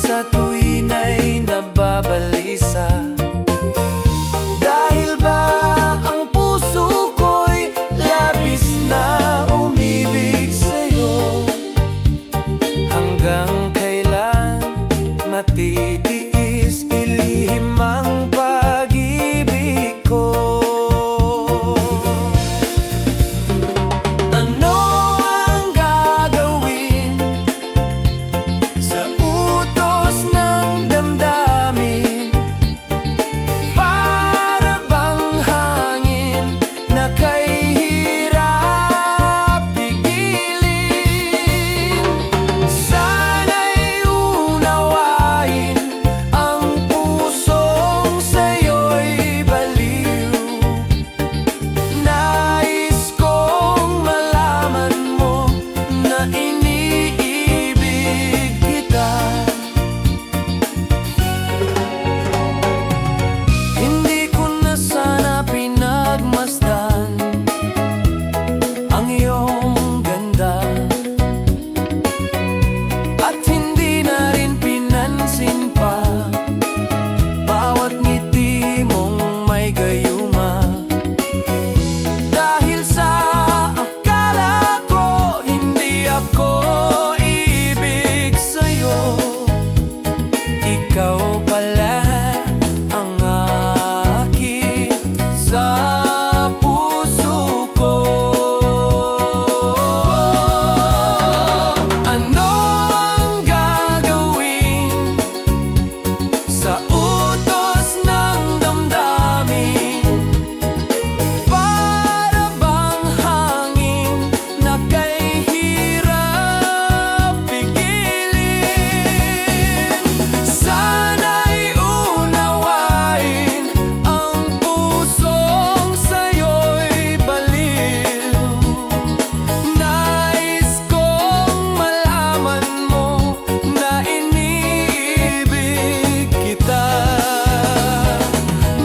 sa tuwin ay nababalisa. Dahil ba ang puso ko'y labis na umibig sa'yo? Hanggang kailan matitiis ilihim ang pag-ibig ko? Ano ang gagawin sa utos ng damdamin? Para bang hangin na kay hirap pigilin? Sana'y unawain ang pusong sa'yo'y baliw. Nais kong malaman mo na iniibig kita. Hindi ko na sana pinagmasdan ang iyong ganda, at hindi na rin pinansin pa bawat ngiti mong may gayuma. Dahil sa akala ko hindi ako ibig sa'yo, ikaw pala ang akin sa puso ko. Ano ang gagawin sa utos ng damdamin? Para bang hangin na kay hirap pigilin? Sana'y unawain ang pusong sa'yo'y baliw. Nais kong malaman mo na iniibig kita.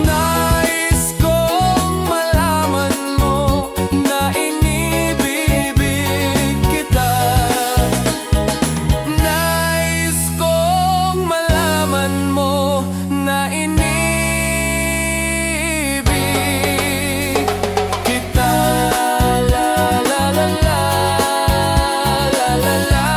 Nais kong malaman mo na inibibig kita. Nais kong malaman mo na inibig kita. La la la la, la la la.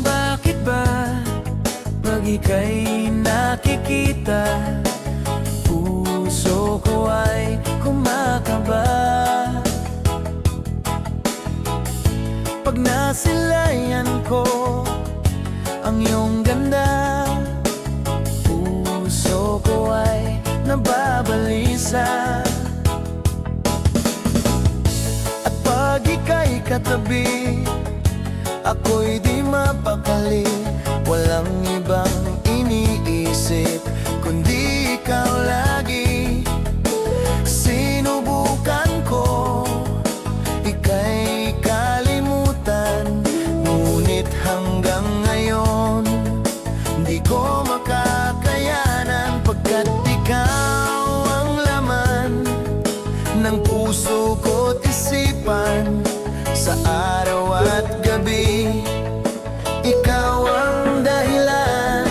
Bakit ba pag ika'y nakikita, puso ko ay kumakaba? Pag nasilayan ko ang iyong ganda, puso ko ay nababalisa. At pag ika'y katabi, ako'y di mapakali. Walang ibang iniisip kundi ikaw lagi. Sinubukan ko ika'y kalimutan, ngunit hanggang ngayon di ko makakayanan, pagkat ikaw ang laman ng puso ko't isipan. Sa araw at gabi, ikaw ang dahilan.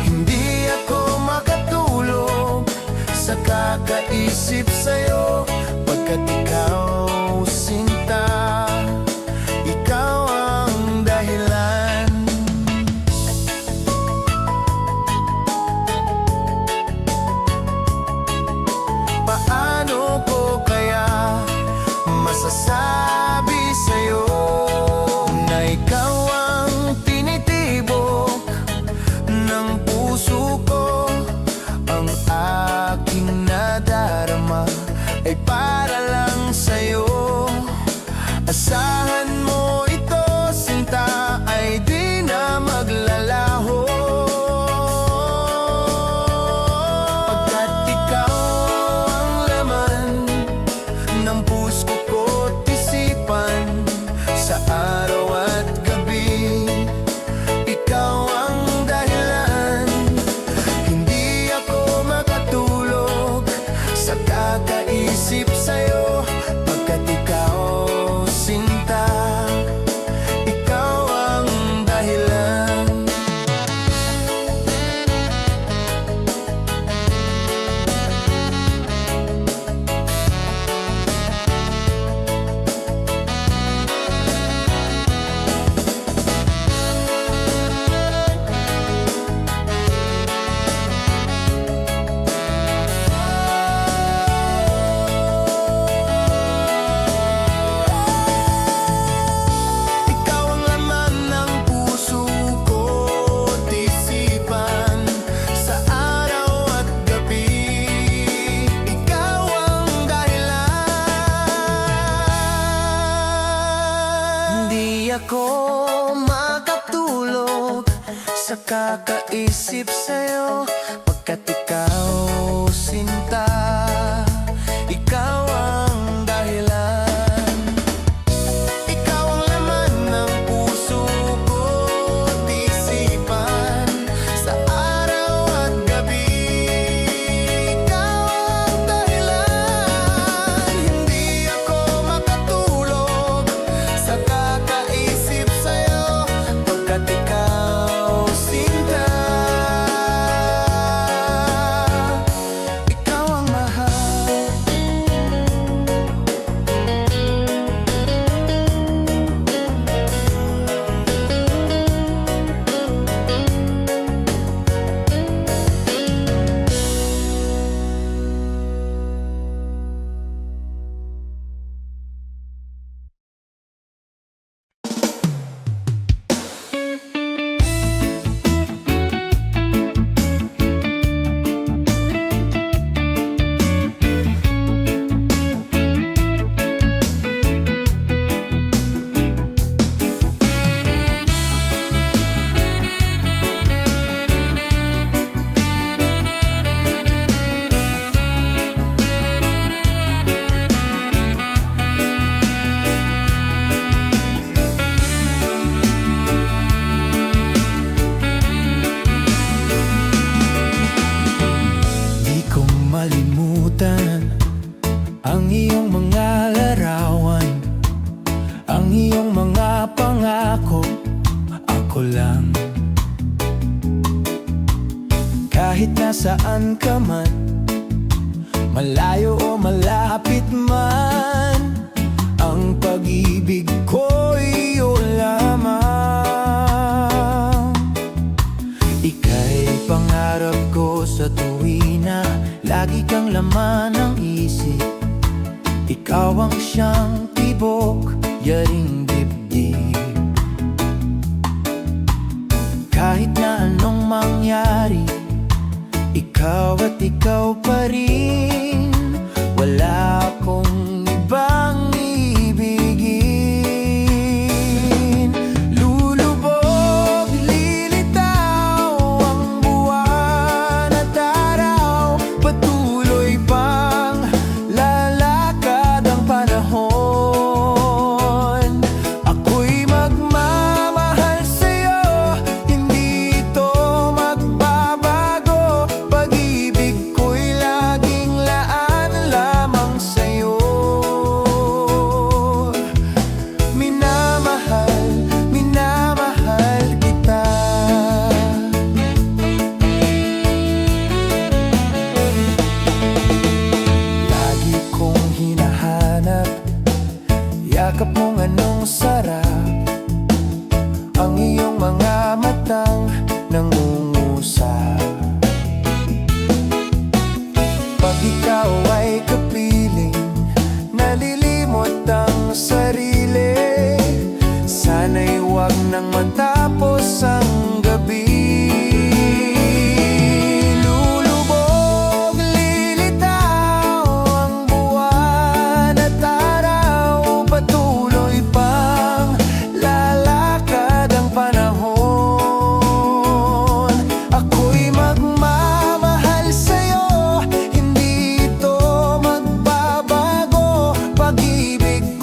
Hindi ako makatulog sa kakaisip sa'yo, pagkat ikaw, sinta, ikaw ang dahilan. Paano ko kaya masasabi sa'yo na ikaw ang tinitibok ng puso ko? Ang aking nadarama ay para lang sa'yo. Asahan mo ito, kakaisip sa'yo pagkat ikaw, sinta, ikaw ang dahilan. Ikaw ang laman ng puso ko't isipan sa araw at gabi. Ikaw ang dahilan. Hindi ako makatulog sa kakaisip sa'yo pagkat ikaw, sinta, ikaw ang mahal. Di ko malimutan ang iyong mga larawan, ang iyong mga pangako. Ako lang, kahit nasaan ka man, malayo o malapit man, ang pag-ibig ko iyo lamang. Ika'y pangarap ko sa tuwina, lagi kang laman ng isip. Ikaw ang siyang tibok, yaring dibdib. Kahit na anong mangyari, ikaw at ikaw pa rin. Wala akong ibang ibigin. Lulubog, lilitaw ang buwan at araw, patuloy pang lalakad ang panahon. Ako'y magmamahal sa'yo, hindi ito magbabago. Pag-ibig ko'y laging laan lamang sa'yo. Minamahal, minamahal kita. Lagi kong hinahanap yakap mong anong sarap, ang iyong mga matang nangungusap. Pag ikaw ay kapiling, nalilimot ang sarili. Sana'y huwag nang matapos ang gabi. Lulubog, lilitaw ang buwan at araw, patuloy pang lalakad ang panahon. Ako'y magmamahal sa'yo, hindi ito magbabago. Pag-ibig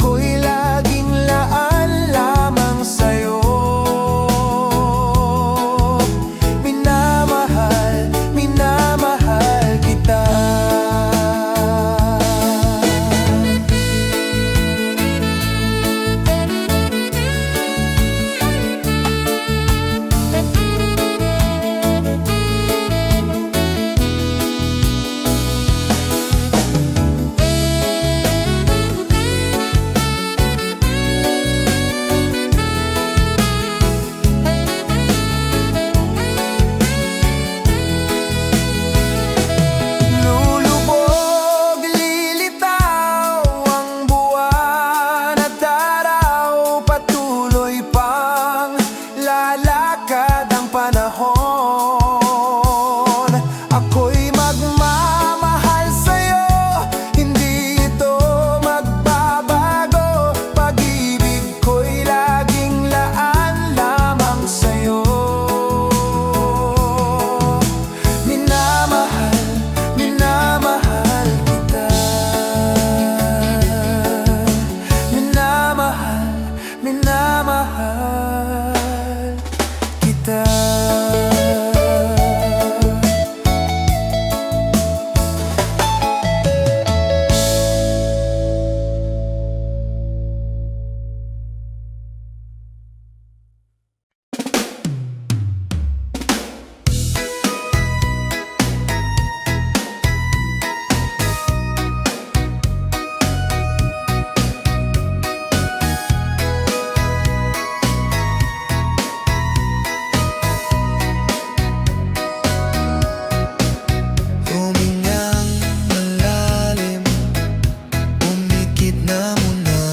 gitna mo na.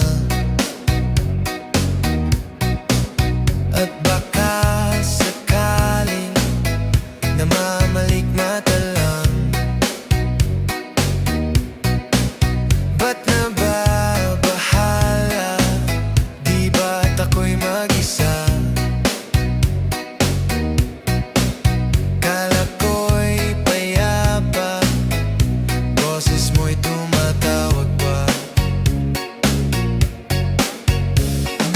At baka sakaling namamalikmata lang. Ba't nababahala? Di ba't ako'y mag-isa? Kala ko'y payapa, boses mo'y tumatawag pa.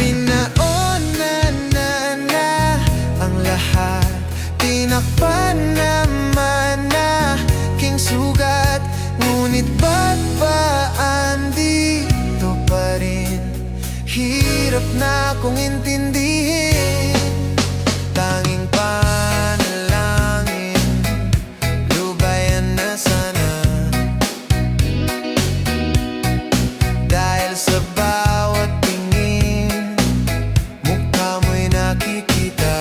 Binaonan na ang lahat, tinakpan naman na king sugat. Ngunit ba't ba andito pa rin? Hirap na kong intindihin. Tanging panalangin, lubayan na sana. Dahil sa bawat tingin, mukha mo'y nakikita.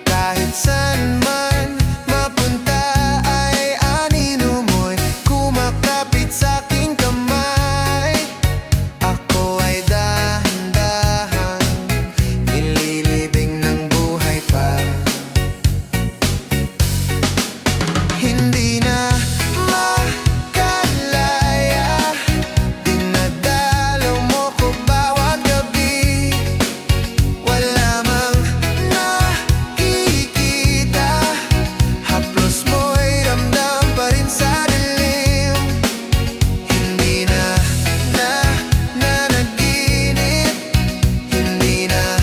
Kahit saan man mapunta ay anino mo'y kumakapit sa'king kamay. Ako ay dahan-dahan nililibing ng buhay pa. Hindi na makalaya, dinadalaw mo ko bawat gabi. Wala mang nakikita, haplos mo'y ramdam pa rin sa dilim. Hindi na nanaginip, hindi na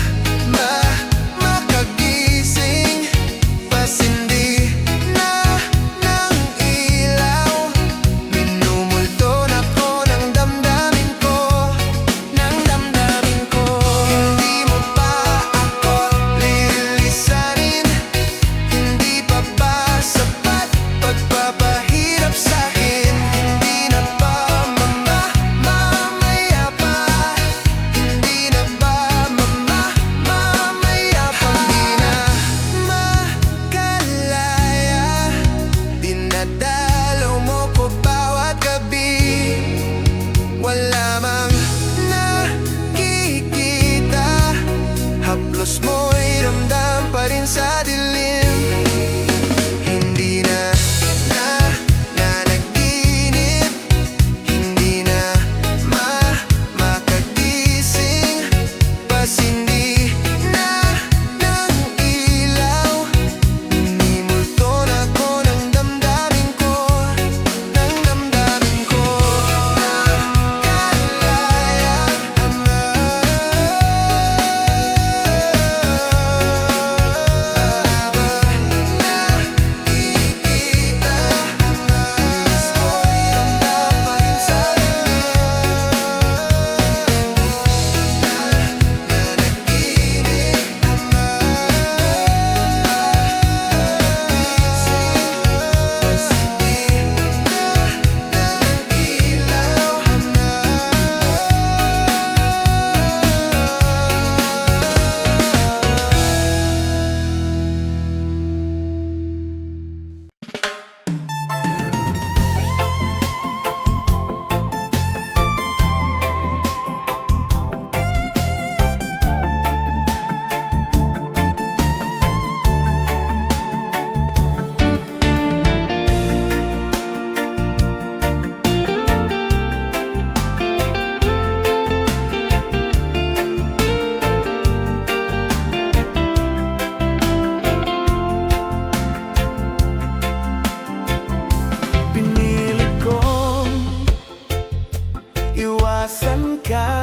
makagising. Pasindi na ng ilaw, minumulto na ko ng damdamin ko, ng damdamin ko. Hindi mo pa ako lilisanin, hindi pa ba sapat pagpapahirap sa'kin? Hindi na ba mamamaya pa? Hindi na ba mamamaya pa? Hindi na makalaya, dinadalaw mo ko bawat gabi. Wala mang nakikita, haplos mo'y ramdam pa rin sa dilim. Hindi na nanaginip, hindi na makagising. Pasindi na ng ilaw, minimulto na ko ng damdamin ko, ng damdamin ko. Nakalaya ang nakikita, haplos mo'y ramdam pa rin sa Pinilit kong iwasan ka,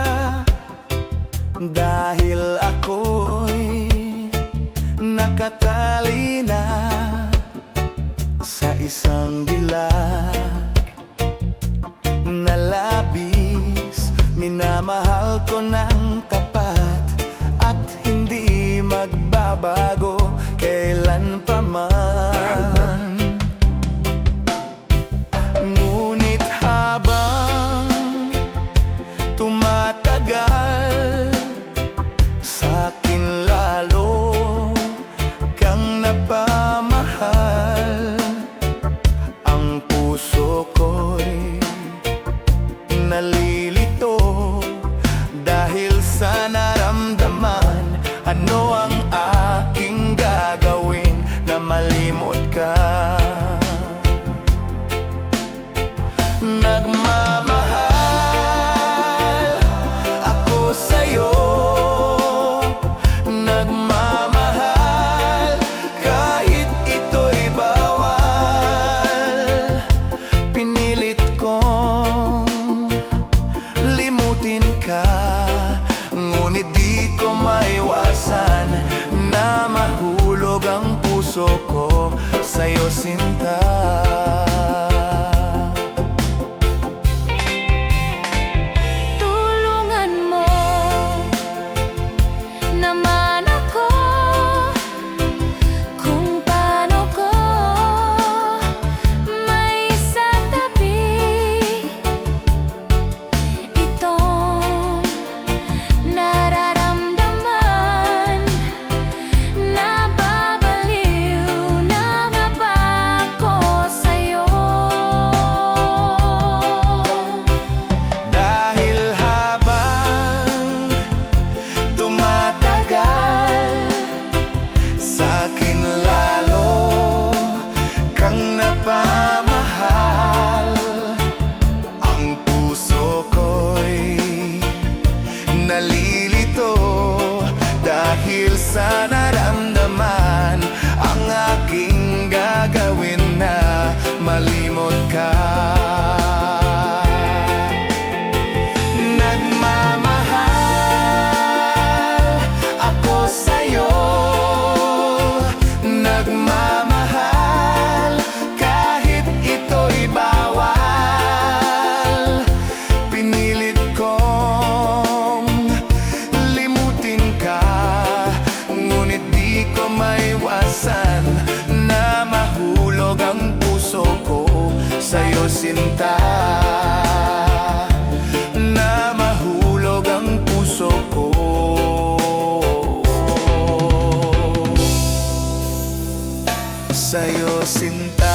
dahil ako'y nakatali na sa isang dilag na labis. Minamahal ko ng tapat at hindi magbabago kailan pa man. Ngunit habang tumatagal, sa'kin lalo kang napamahal. Ang puso puso ko sa'yo sinta. Tulungan mo naman ako kung paano ko maisatabi itong nararamdaman. Nababaliw na nga ba ako sa'yo? Dahil habang tumatagal, sa'kin lalo kang napamahal. Ang puso ko'y nalilito dahil sa naramdaman. Ang aking gagawin na malimot ka. Nagmamahal ako sa'yo, nagmamahal kahit ito'y bawal. Pinilit kong limutin ka, ngunit di ko maiwasan na mahulog ang puso ko sa'yo sinta. Na mahulog ang puso ko sa'yo sinta.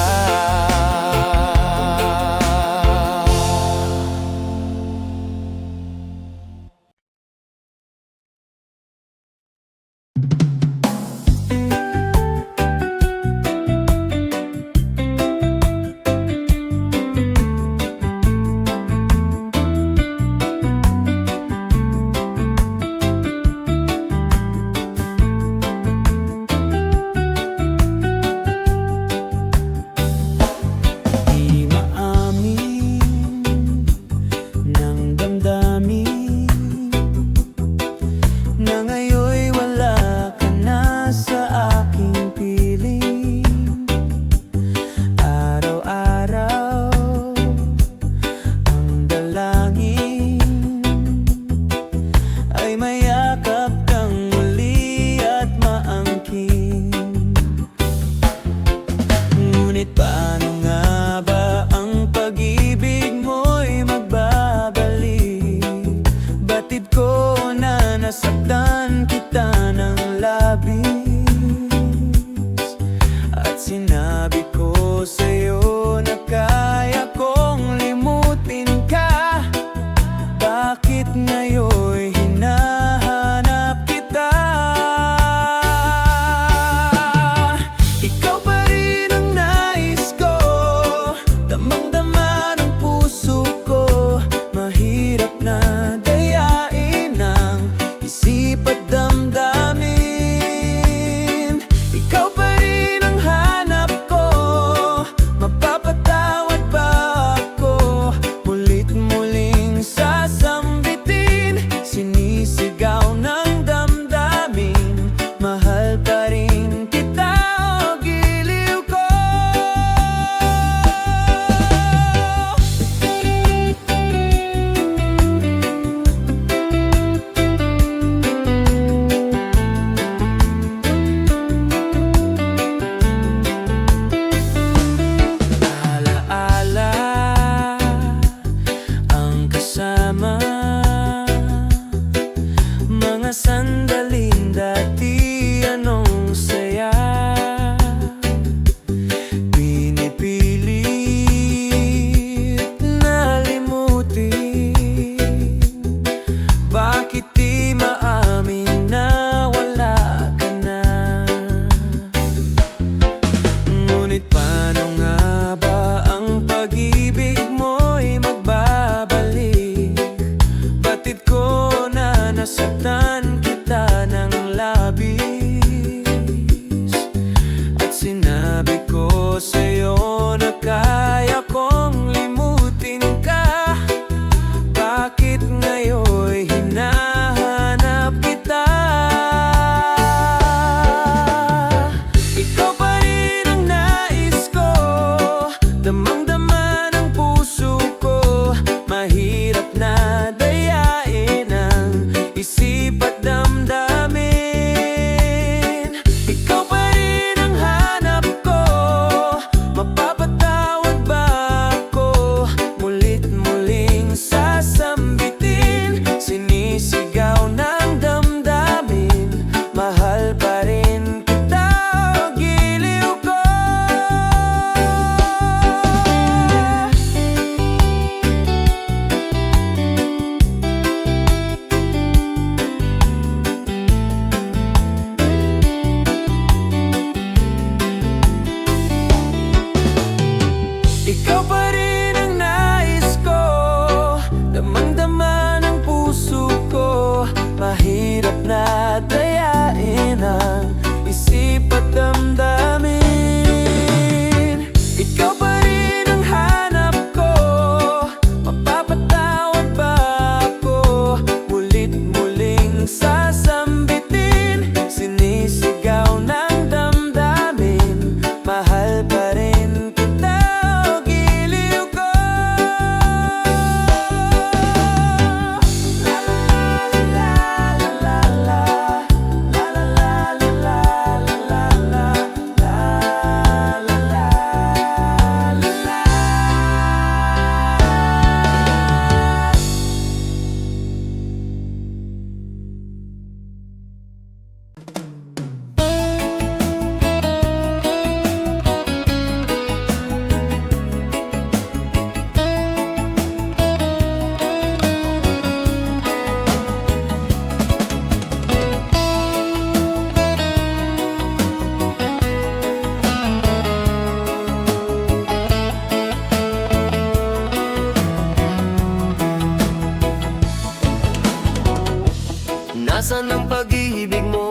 Nasaan ang pag-ibig mo?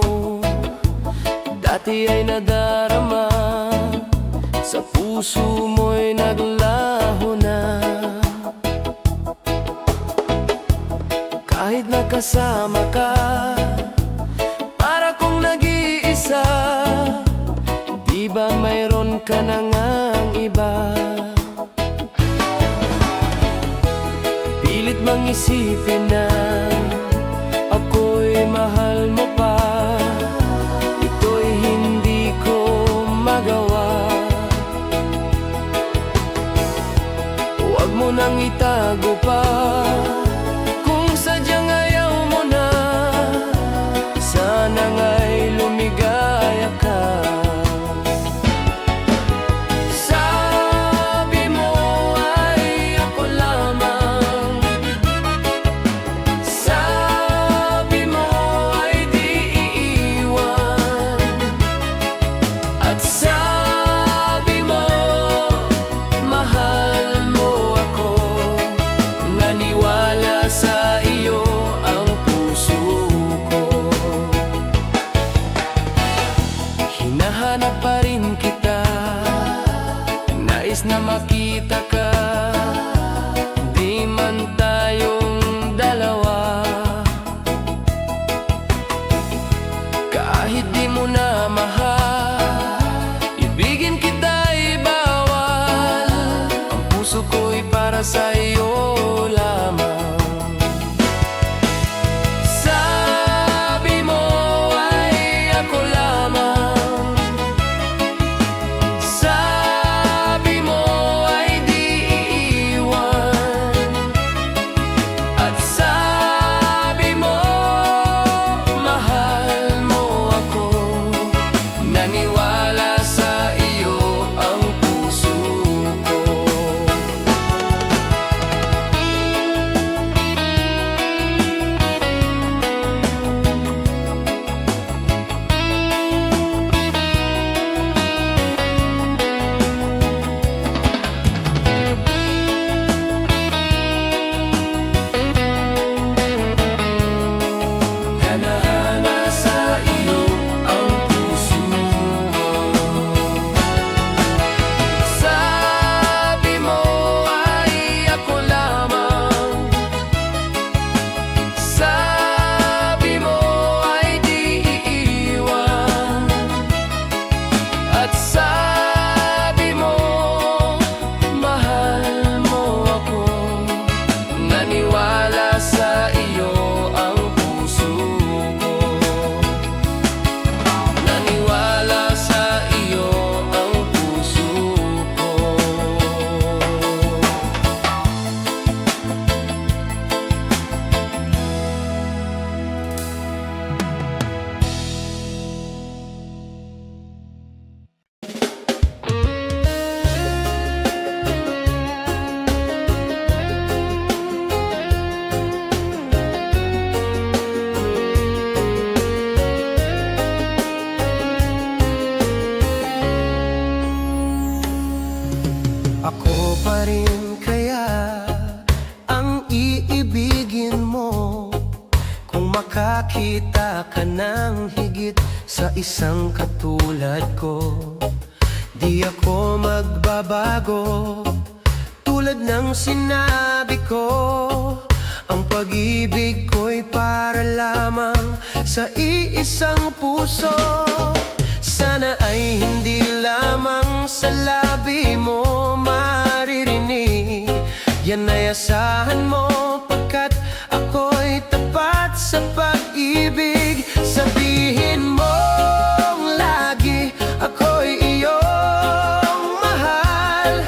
Dati ay nadarama, sa puso mo'y naglaho na. Kahit nakasama ka, para kong nag-iisa. Di ba mayroon ka na ngang iba? Pilit mang isipin na ako'y mahal mo pa. Ito'y hindi ko magawa. Huwag mo nang itago pa. Kung sadyang ayaw mo na, sana nga'y lumigaya ka. Sabi mo ay ako lamang, sabi mo ay di iiwan, at sabi mo mahal mo ako. Naniwala sa iyo ang puso ko. Hinahanap pa rin kita, nais na makita ka. Di man tayong dalawa, kahit di mo na mahal, ibigin kita'y bawal. Ang puso ko'y para sa iyo lamang. Sabi mo ay ako lamang, sabi mo ay di iiwan, at sabi mo mahal mo ako. Naniwala sa iyo ang puso ko. Hana-hana sa iyo ang puso ko. Sabi mo ay ako lamang, sabi mo ay di iiwan, at sabi mo mahal mo ako. Naniwala sa iyo ang puso ko. Naniwala sa iyo ang puso ko. Ako pa rin kaya ang iibigin mo, kung makakita ka ng higit sa isang katulad ko. Di ako magbabago, tulad ng sinabi ko. Ang pag-ibig ko'y para lamang sa iisang puso. Sana ay hindi lamang sa labi mo maririnig. Yan ay asahan mo, pagkat ako'y tapat sa pag-ibig. Sabihin mo lagi ako'y iyong mahal,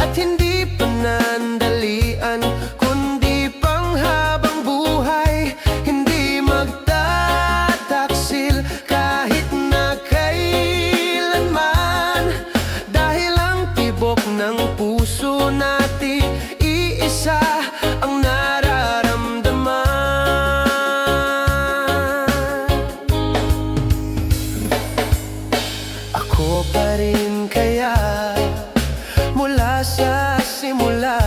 at hindi panandalian, kundi panghabang buhay. Hindi magtataksil kahit na kailanman, dahil ang tibok ng puso natin iisa ang nararamdaman. Ako pa rin kaya mula sa simula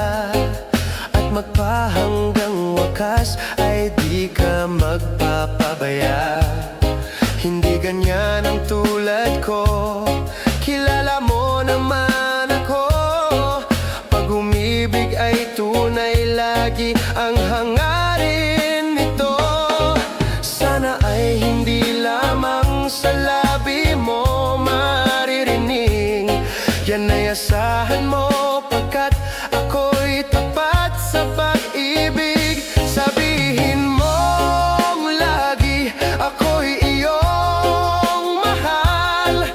at magpahanggang wakas ay di di ka magpapabaya. Hindi ganyan ang tulad ko, kilala mo naman ako. Pag umibig ay tunay, lagi ang hangarin nito. Sana ay hindi lamang sa labi mo maririnig, yan ay asahan mo, pagkat ako'y tapat sa pag-ibig. Sabihin mong lagi ako'y iyong mahal,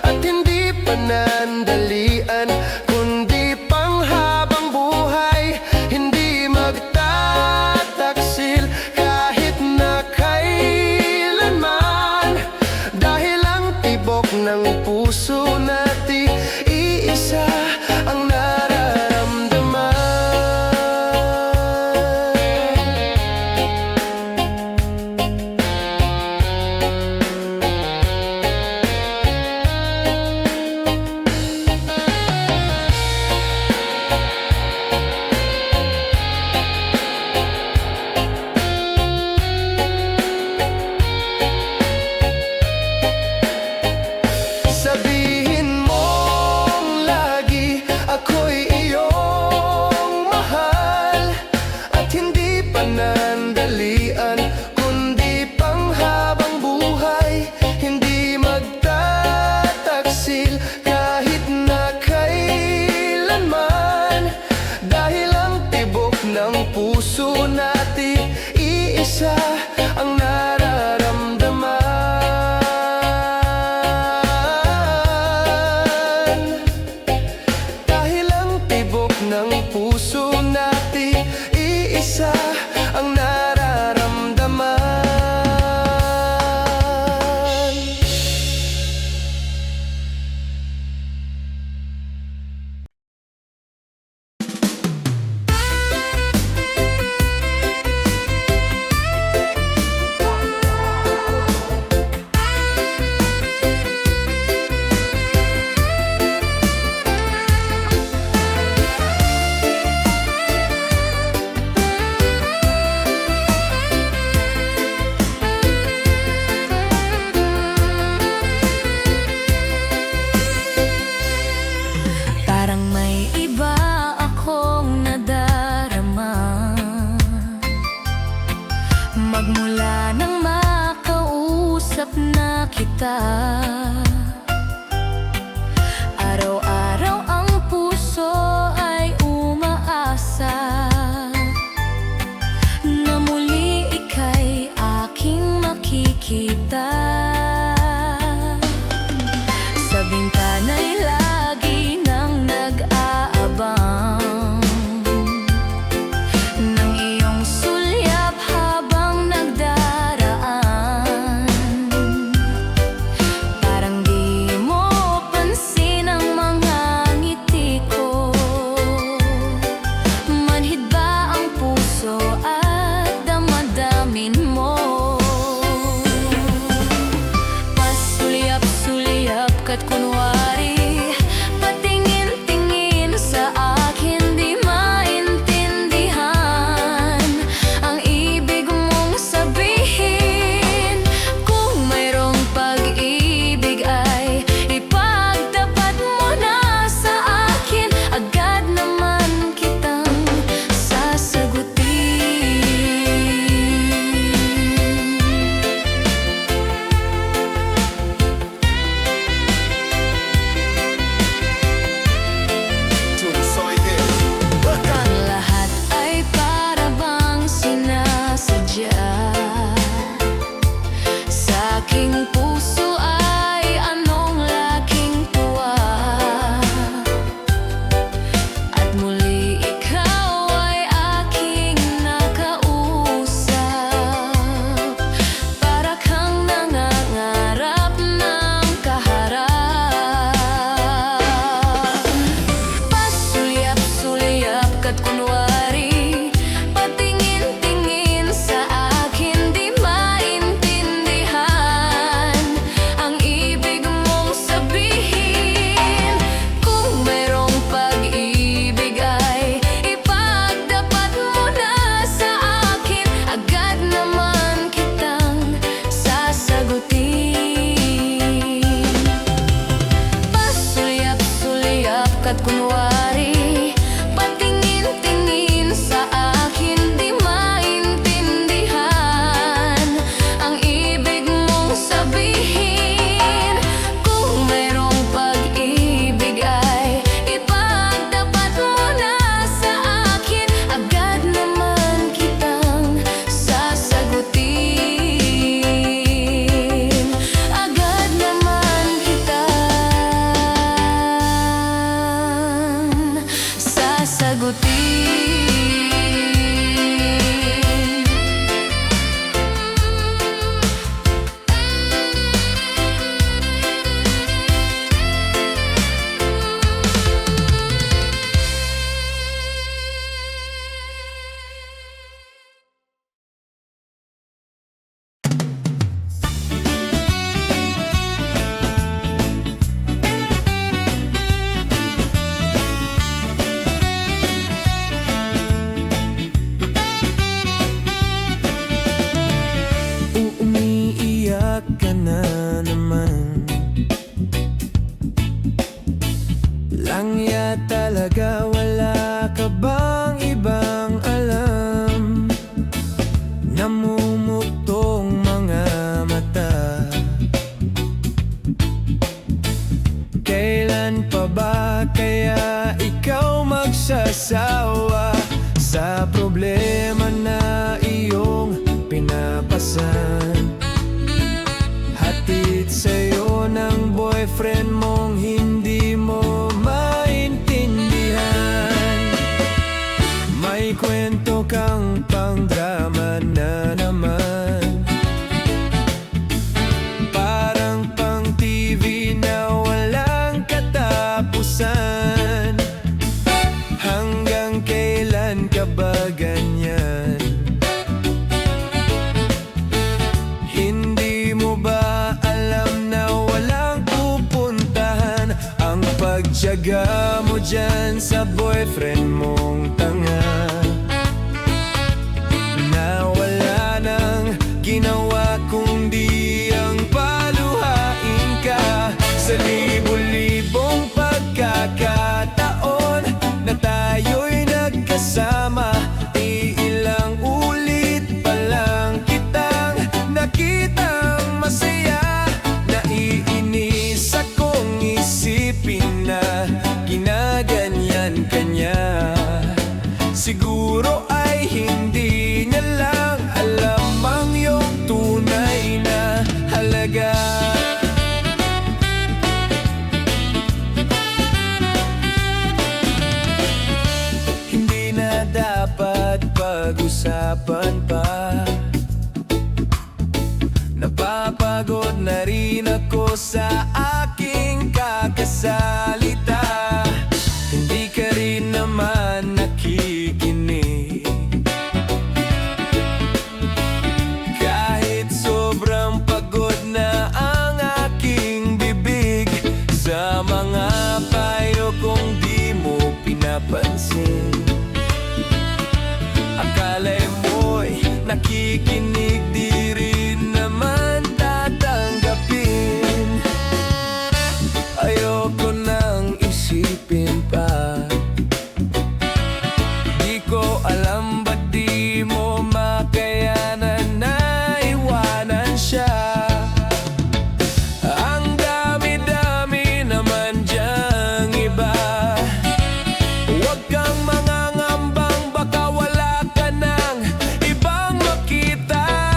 at hindi panandalian kundi panghabang buhay. Hindi magtataksil kahit na kailanman, dahil ang tibok ng puso natin iisa ang nararamdaman. Sabihin mong lagi ako'y iyong mahal, at hindi panandalian kundi panghabang buhay. Hindi magtataksil kahit na kailanman, dahil ang tibok ng puso natin iisa ang nararamdaman. Dahil ang tibok ng puso natin iisa ang nararamdaman. Parang may iba akong nadarama, magmula nang makausap na kita. Araw-araw ang puso ay umaasa na muli ika'y aking makikita. Sa bintana'y lagi nang nag-aabang ng iyong sulyap habang nagdaraan. problema na iyong pinapasan, hatid sa'yo ng boyfriend mong hindi mo maintindihan. May kwento kang pang-drama na naman, parang pang-TV na walang katapusan. Hanggang kailan ka ba ganyan? Hindi mo ba alam na walang pupuntahan ang pagtiyaga mo dyan sa boyfriend mong tanga, na wala nang ginawa kundi ang paluhain ka sa libo-libong pagkakataon na tayo'y nagkasama. Iilang ulit pa lang kitang nakitang masaya. Naiinis akong isipin na ginaganyan ka niya. Siguro ay hindi niya lang alam ang iyong tunay na halaga. Hindi na dapat pag-usapan pa. Napapagod na rin ako sa aking kakasalita. Hindi ka rin naman nakikinig. Kahit sobrang pagod na ang aking bibig sa mga payo kong di mo pinapansin. Akala'y mo'y nakikinig, di rin naman tatanggapin. Ayoko nang isipin pa. Di ko alam ba't di mo makayanan na iwanan siya. Ang dami-dami naman diyang iba. Huwag kang mangangambang, baka wala ka ng ibang makita.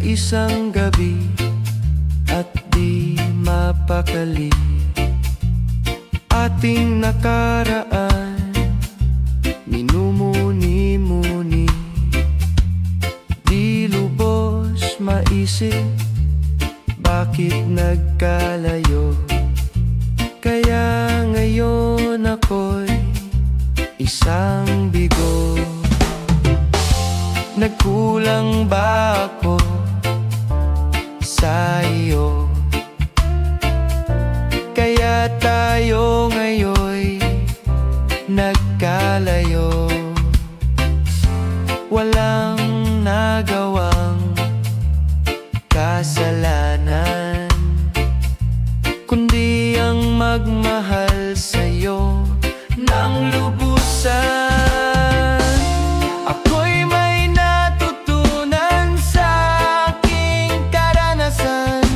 isang gabi at di mapakali. Ating nakaraan, minumuni-muni, di lubos maisip bakit nagkalayo. Kaya ngayon ako'y isang bigo. Nagkulang ba ako sa iyo? Kaya tayo ngayon'y nagkalayo. Walang nagawang kasalanan, kundi ang magmahal sa'yo ng lubusan. Ako'y may natutunan sa aking karanasan.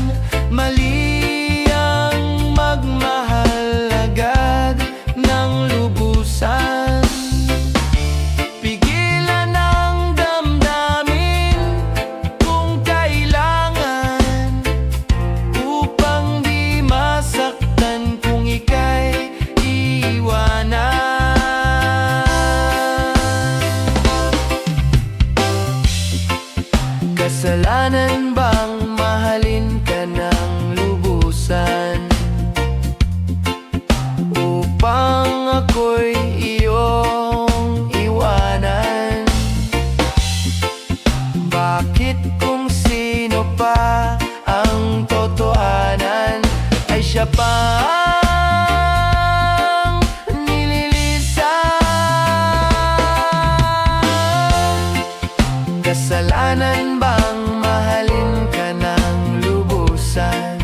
Mali ang magmahal agad ng lubusan. Pigilan ang damdamin kung kailangan, upang di masaktan kung ika'y iwanan. Kasalanan bang mahalin ka ng lubusan, upang ako'y iyong iwanan? Bakit kung sino pa ang totohanan ay siya pa ang nililisan? Kasalanan bang mahalin ka ng lubusan,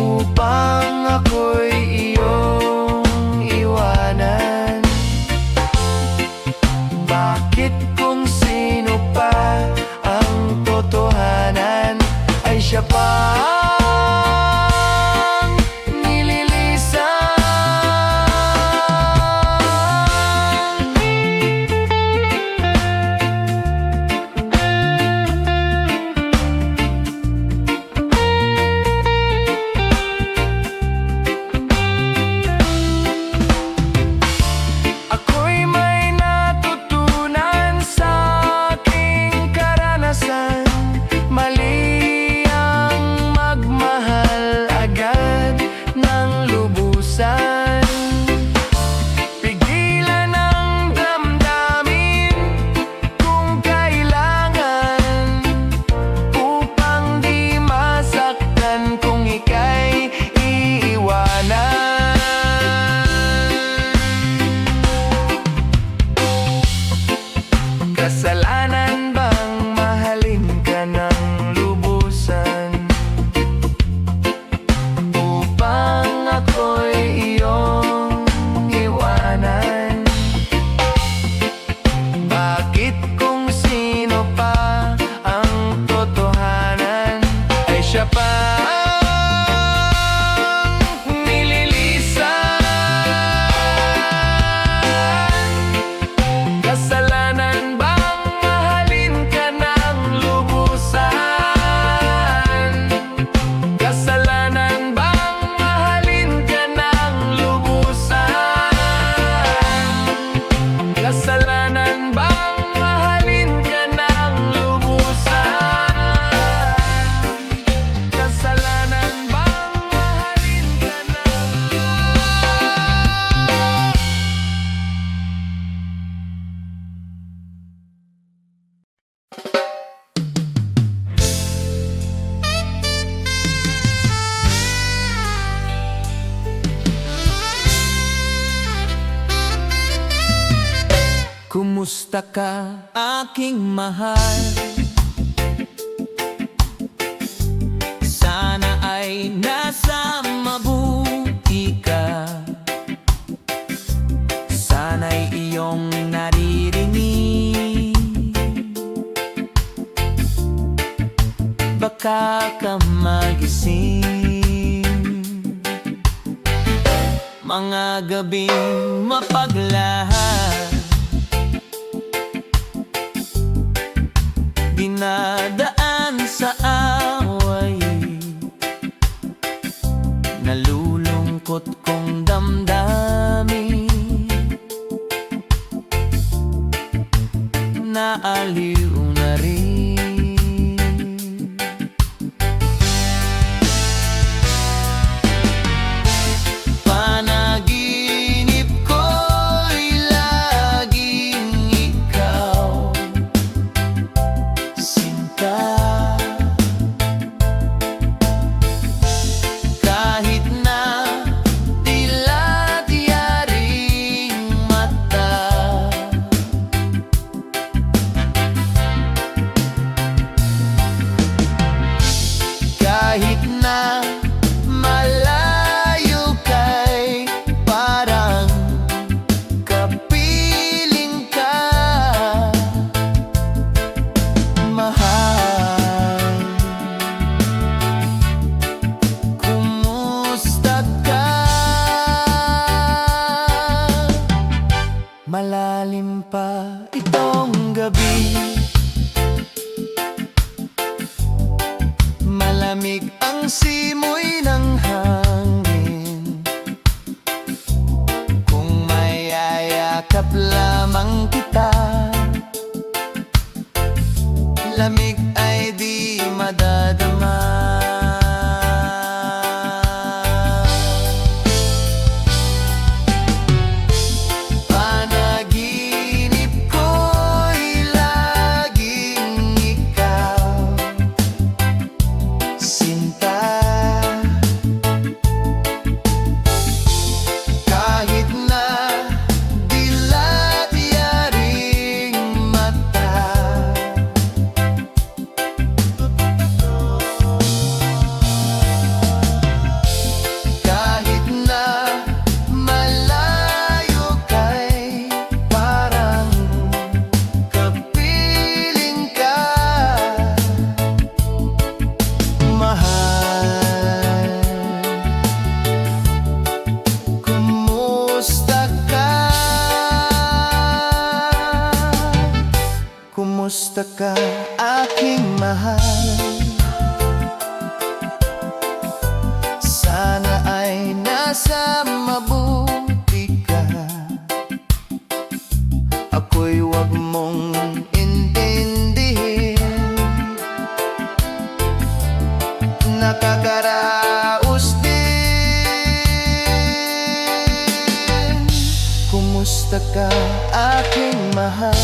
upang ako'y iyong iwanan? Bakit kung sino pa ang totohanan ay siya pa ang nililisan? Ako'y may natutunan sa aking karanasan. Mali ang magmahal agad ng lubusan. Pigilan ang damdamin kung kailangan, upang di masaktan kung ika'y iiwanan. Kasalanan bang mahalin ka ng lubusan, upang ako'y iyong iwanan? Bakit kung sino pa ang totohanan ay siya pa ang nililisan? Kasalanan bang mahalin ka ng lubusan? Kasalanan bang mahalin ka ng lubusan? Kasalanan bang mahalin ka ng lubusan? Kasalanan bang mahalin ka Kumusta ka, aking mahal? Sana ay nasa mabuti ka. Sana'y iyong naririnig, baka ka magising. Mga gabing mapaglahat, dinadaan sa away, nalulungkot kong damdamin, naaliw na rin. Panaginip ko'y laging ikaw, sinta. Kahit na dilat yaring mata, kahit na malayo kay parang kapiling ka, mahal. Kumusta ka? Malalim pa itong gabi, malamig ang simoy ng hangin. Kung mayayakap lamang kita, lamig ay di madadama. Panaginip ko'y laging ikaw, sinta. Kahit na dilat yaring mata, kahit na malayo kay parang kapiling ka, mahal. Kumusta ka? Kumusta ka, aking mahal? Sana ay nasa mabuti ka. Ako'y wag mong intindihin, nakakaraos din. Kumusta ka, aking mahal?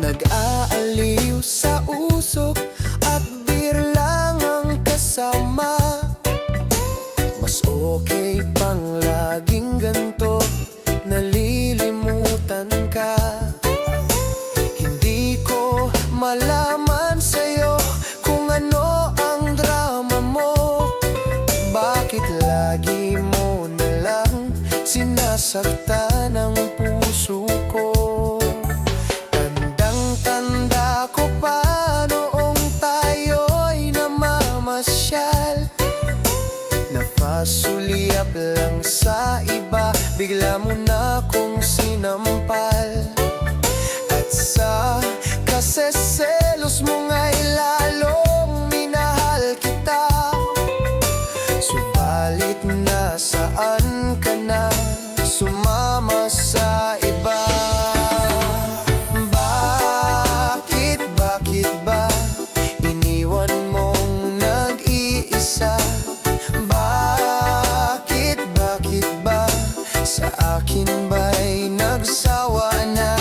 Nag-aaliw sa usok at beer lang ang kasama. Mas okay pang laging ganto, nalilimutan ka. Hindi ko malaman sa'yo kung ano ang drama mo. Bakit lagi mo nalang sinasaktan ang puso ko? Tandang-tanda ko pa noong tayo'y namamasyal, napasulyap lang sa iba, bigla mo na kong sinampal. At sa kaseselos mo nga'y lalong minahal kita. Subalit nasaan ka na, sumama sa iba? Bakit ba iniwan mong nag-iisa? Bakit ba sa akin ba'y nagsawa na?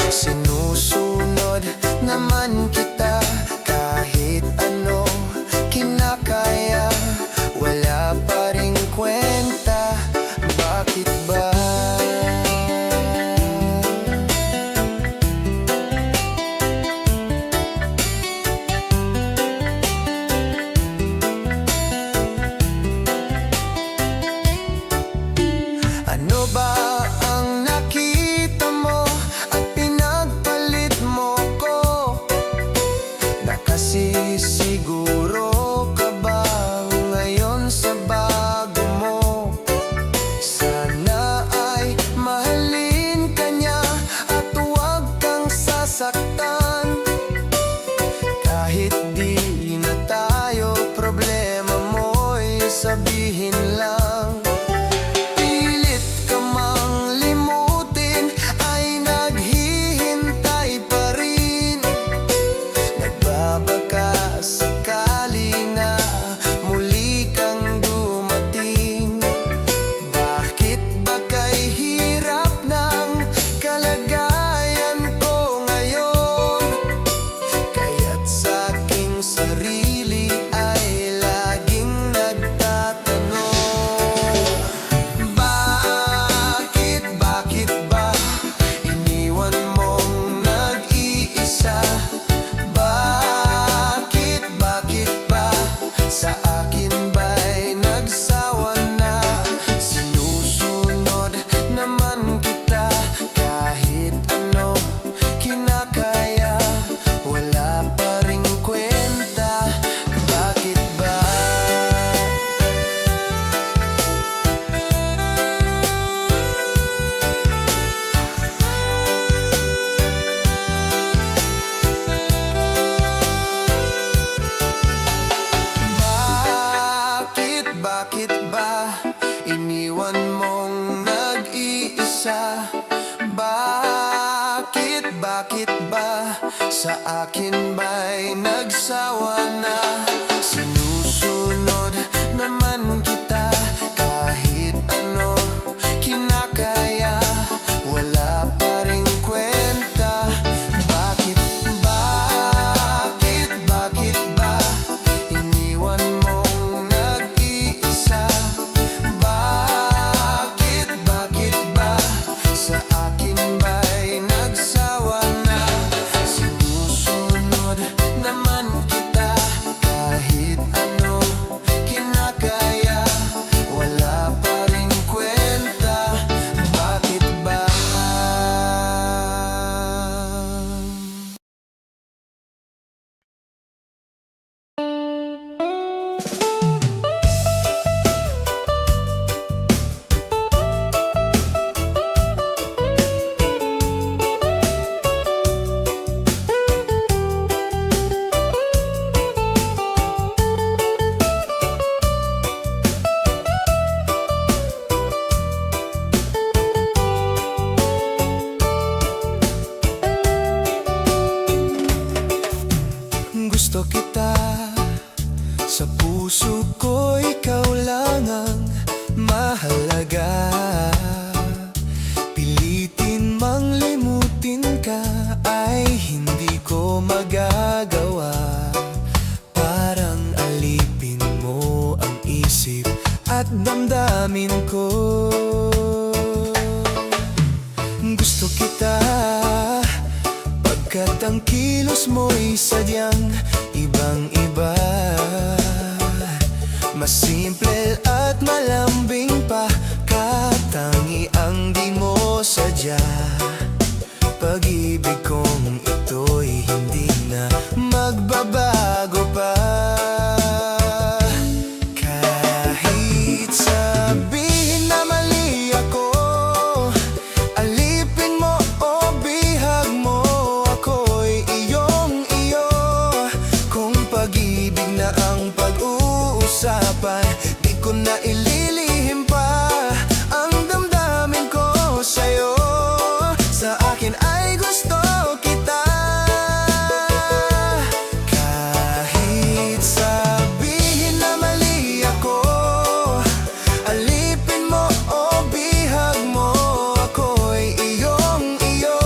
Sinusunod naman kita, kahit ano kinakaya, wala pa ring kwenta. Bakit ba? Ano ba nag-iisa. Bakit ba sa akin ba'y nagsawa na? Sinusunod naman kita kahit ano kinakaya, wala pa ring kwenta. Bakit ba iniwan mong nag-iisa? Bakit ba sa akin ba'y nagsawa na? Sinusunod naman kita kahit ano kinakaya, wala pa ring kwenta. Bakit ba? Gusto kita, sa puso ko ikaw lang ang mahalaga. Pilitin mang limutin ka ay hindi ko magagawa. Parang alipin mo ang isip at damdamin ko. Gusto kita pagkat ang kilos mo'y sadyang ibang-iba. Mas simple at malambing pa, katangi ang di mo sadya. Pag-ibig kong ito'y hindi na magbabago pa. Kahit sabihin na mali ako, alipin mo o bihag mo, ako'y iyong-iyo. Kung pag-ibig na ang pag-uusapan, di ko na ililihim pa ang damdamin ko sa'yo. Sa akin ay gusto kita. Kahit sabihin na mali ako, alipin mo o bihag mo, ako'y iyong-iyo.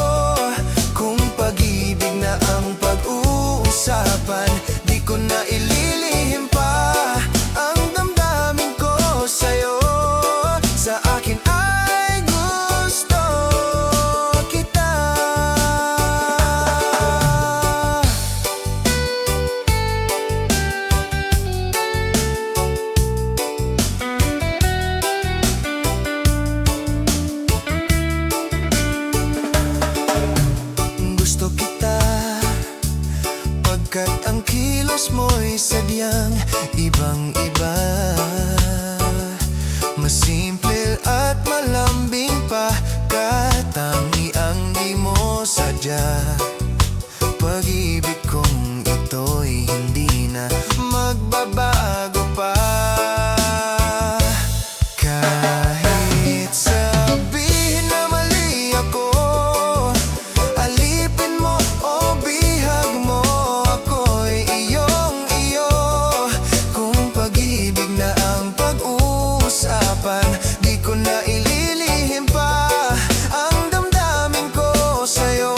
Kung pag-ibig na ang pag-uusapan, di ko na ililihim pa ang damdamin ko sa'yo. Sa akin ay gusto kita. Gusto kita pagkat ang kilos mo'y sadyang ibang-iba. Mas simple at malambing pa, katangi ang di mo sadya. Pag-ibig kong ito'y hindi na magbabago pa. Kahit sabihin na mali ako, alipin mo o bihag mo, ako'y iyong-iyo. Kung pag-ibig na ang pag-uusapan, di ko na ililihim pa ang damdamin ko sa'yo.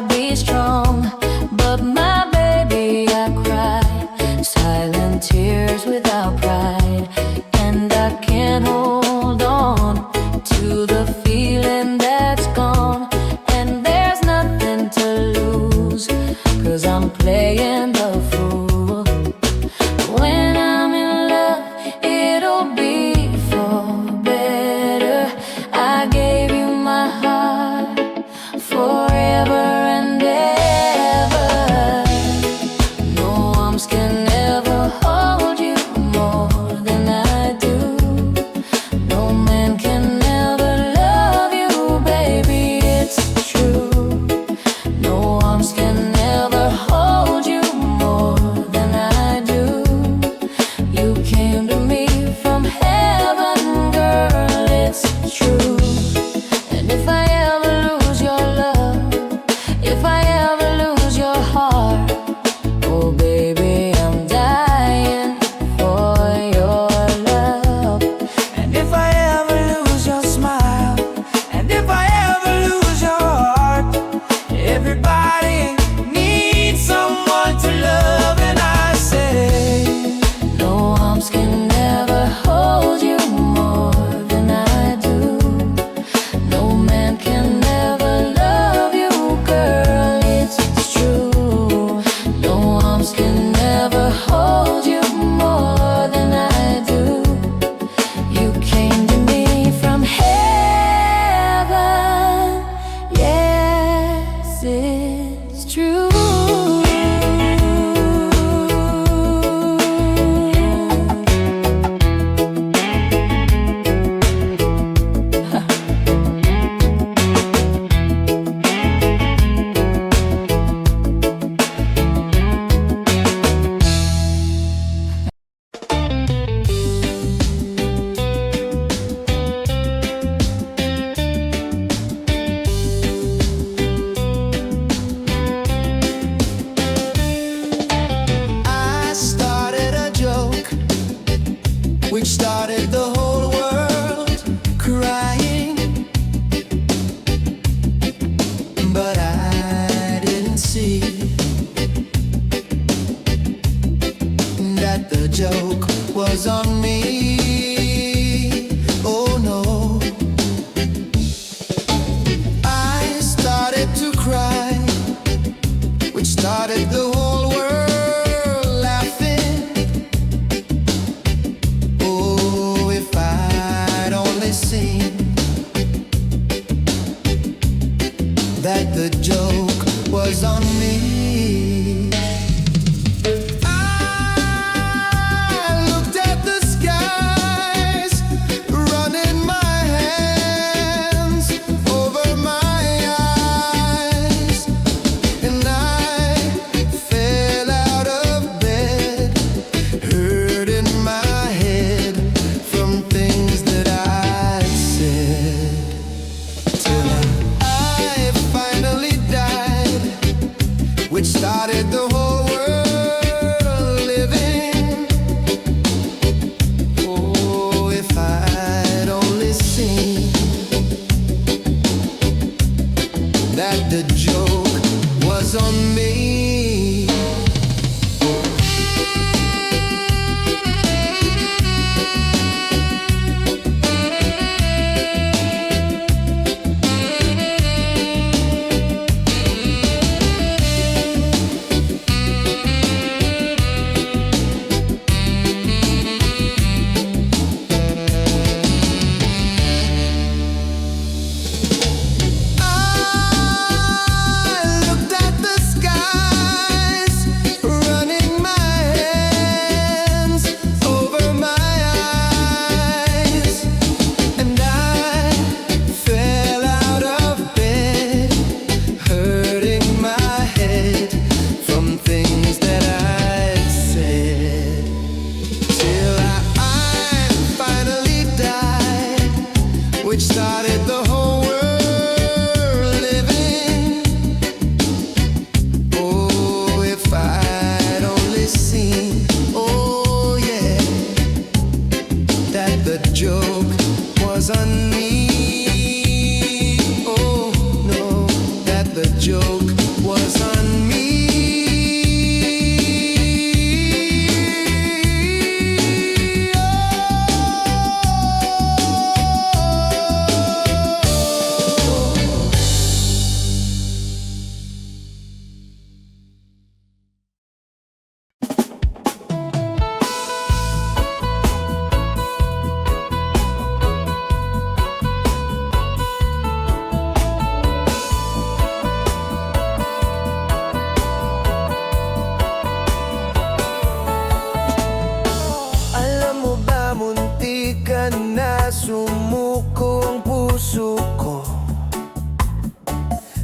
to be strong, but my baby, I cried silent tears without pride, and I can't hold on to the feeling that's gone. And there's nothing to lose, 'cause I'm playing the fool. When I'm in love, it'll be for better. I gave you my heart forever and ever. No arms can ever hold you more than I do. No man can ever love you, baby, it's true. No arms can ever hold you more than I do. You came to me from heaven, girl, it's true. And if I ever lose your love, if I ever lose your heart, oh baby, I'm dying for your love. And if I ever lose your smile, and if I ever lose your heart, everybody needs someone to love, and I say, No arms can ever hold you more than I do. No man can ever love you, girl, it's true. No arms can ever hold you more than I do. You came to me from heaven, yes, it's true. I started a joke which started the whole world crying, but I didn't see that the joke was on me. Oh no, I started to cry, which started the whole world laughing. Oh, if I'd only seen that the joke was on me. I looked at the skies, running my hands over my eyes, and I fell out of bed, hurting my head from things that I'd said, till I finally died, which started the whole world living. Oh, if I'd only seen that the joke was on me. I looked at the sky, was on me. Alam mo ba, muntik ka na sumuko ang puso ko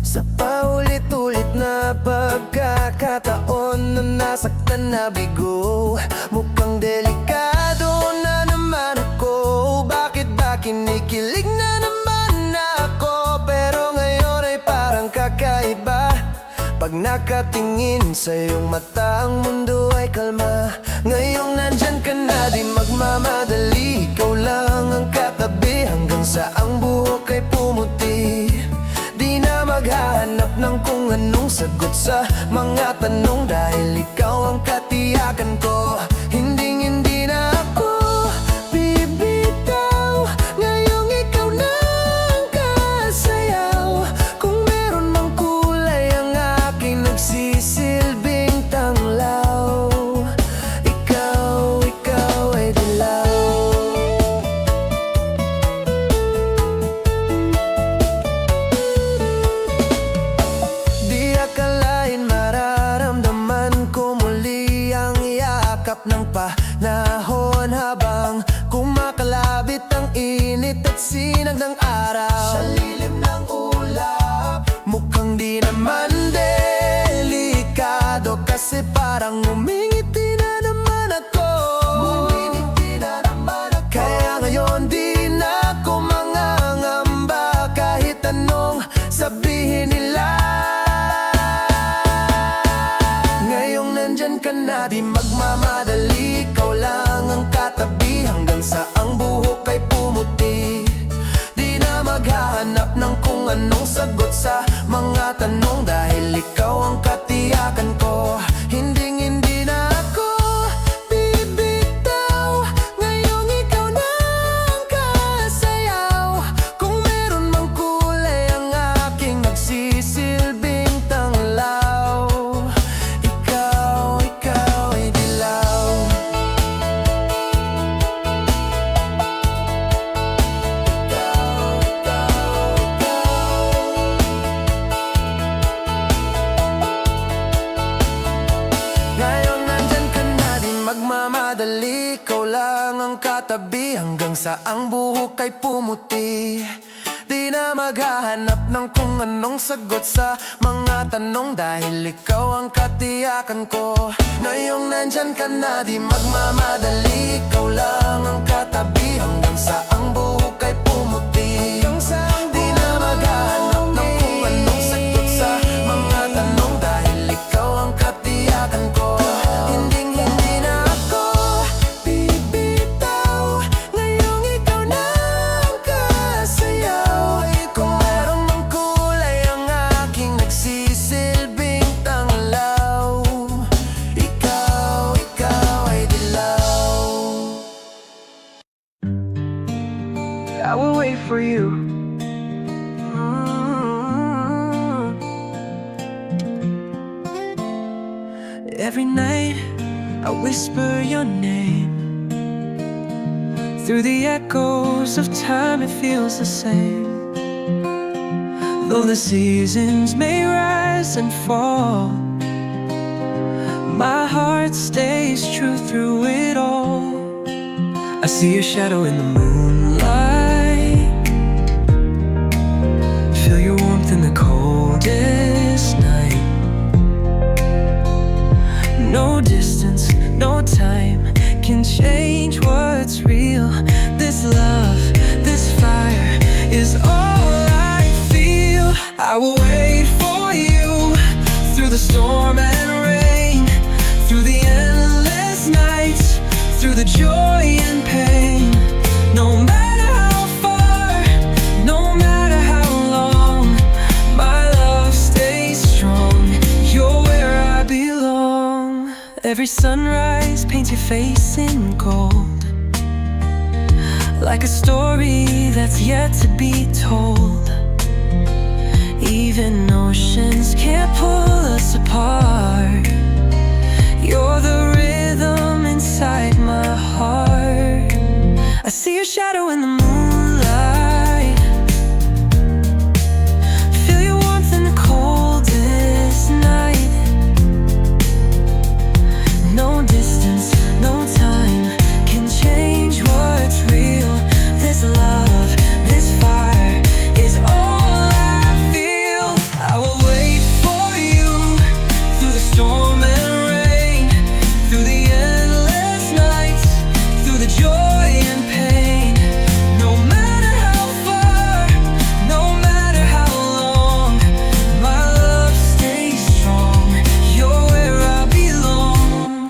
sa paulit-ulit na pagkakataon na nasaktan na bigo. Mukhang delikado na naman ako. Bakit ba kinikilig na naman ako? Pero ngayon ay parang kakaiba. Pag nakatingin sa iyong mata, ang mundo ay kalma. Ngayong nandyan ka na, di magmamadali. Ikaw lang ang katabi hanggang sa ang buhok ay pumuti. Di na maghahanap ng kung anong sagot sa mga tanong, dahil ikaw ang katiyakan ko. Hindi na ako bibitaw. Ngayong ikaw na ang kasayaw. Kung meron mang kulay ang aking nagsisilbing tanglaw, ikaw ay dilaw. Di akalain mararamdaman ko muli ang yakap ng panahon, habang kumakalabit ang init at sinag ng araw sa lilim ng ulap. Mukhang di naman delikado, kasi parang umingiti na naman ako. Kaya ngayon di na ako mangangamba, kahit anong sabihin nila. Ngayong nandyan ka na, di magmamadali. Ikaw lang ang katabi hanggang sa ang buhok ay pumuti. Di na maghahanap ng kung anong sagot sa mga tanong, dahil ikaw ang katiyakan ko. Hindi na ako bibitaw. Ngayong ikaw na ang kasayaw. Kung meron mang kulay ang aking nagsisilbing tanglaw, ikaw ay dilaw. Ngayon nandyan ka na, di magmamadali. Ikaw lang ang katabi hanggang sa ang buhok ay pumuti. Di na maghahanap ng kung anong sagot sa mga tanong, dahil ikaw ang katiyakan ko. Ngayong nandyan ka na, di magmamadali. Ikaw lang ang katabi hanggang sa ang buhok ay pumuti. Di na maghahanap ng kung anong sagot sa mga tanong, dahil ikaw ang katiyakan ko. Hindi na ako bibitaw. Ngayong ikaw na ang kasayaw. Kung meron mang kulay ang aking nagsisilbing tanglaw, ikaw ay dilaw. I will wait for you. Every night I whisper your name. Through the echoes of time it feels the same. Though the seasons may rise and fall, my heart stays true through it all. I see your shadow in the moonlight, feel your warmth in the coldest night. No distance, no time can change what's real. This love, this fire is all I feel. I will wait for you through the storm and rain, through the endless nights, through the joy and pain. No matter how Every sunrise paints your face in gold, like a story that's yet to be told. Even oceans can't pull us apart. You're the rhythm inside my heart. I see your shadow in the moonlight, feel your warmth in the coldest night. No distance, no time can change what's real. This love, this fire is all I feel. I will wait for you through the storm and rain, through the endless nights, through the joy and pain. No matter how far, no matter how long, my love stays strong. You're where I belong.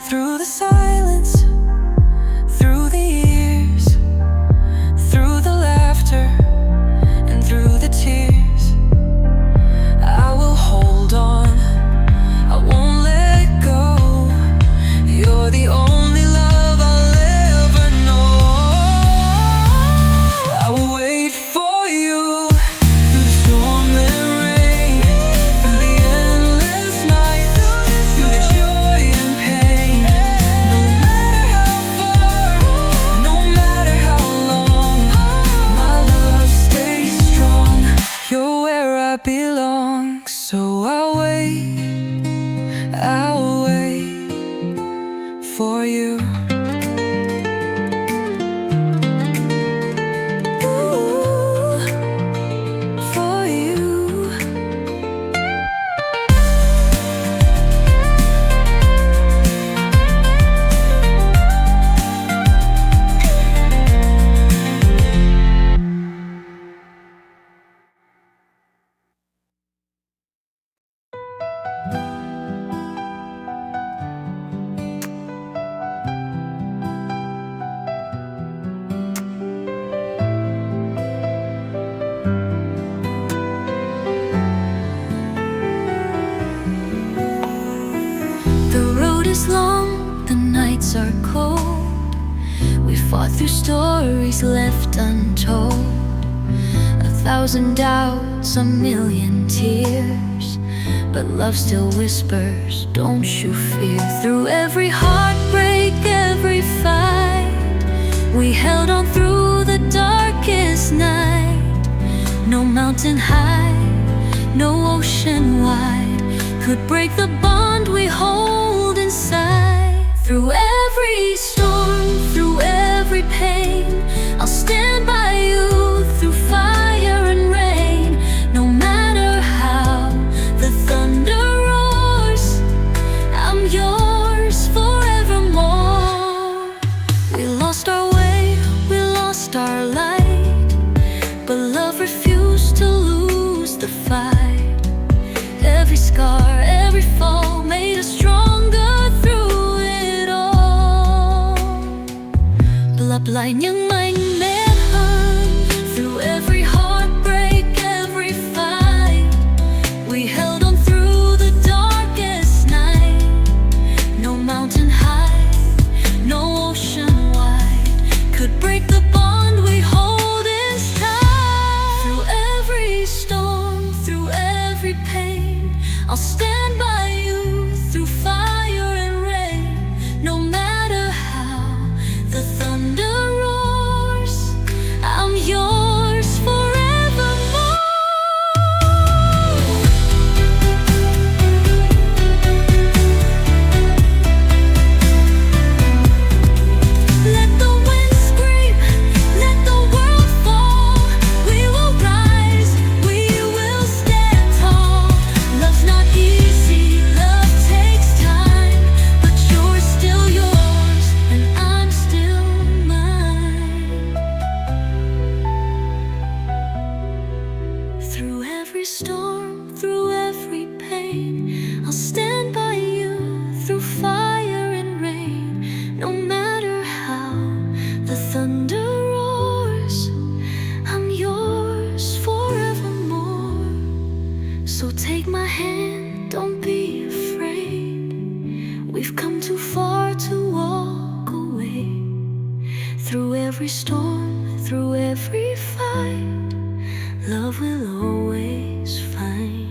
Through the silence, through the years, through the laughter and through the tears, I will hold on, I won't let go. You're the only love I'll ever know. I will wait for you through the storm and rain, through the endless night, through the joy and pain. No matter how far, no matter how long, my love stays strong. You're where I belong. So I'll wait for you. Ooh, for you. The road is long, the nights are cold. We fought through stories left untold. 1,000 doubts, a million tears, but love still whispers, don't you fear. Through every heartbreak, every fight, we held on through the darkest night. No mountain high, no ocean wide could break the bond we hold inside. Through every storm, through every pain, I'll stand by you through fire and rain. No matter how the thunder roars, I'm yours forevermore. We lost our way, we lost our light, but love refused to lose the fight. Every scar, every fall made us stronger through it all. Blapline yang mạnh mẽ hơn. Through every heartbreak, every fight, we held on through the darkest night. No mountain high, no ocean wide could break the bond we hold inside. Through every storm, through every pain, I'll stand by you through fire and rain. No matter how the thunder roars, I'm yours forevermore. Let the wind scream, let the world fall. We will rise, we will stand tall. Love's not easy, love takes time, but you're still yours and I'm still mine. Through every storm, through every pain, I'll stand by you through fire and rain. No matter how the thunder roars, I'm yours forevermore. So take my hand, don't be afraid. We've come too far Through every storm, through every fight, love will always find.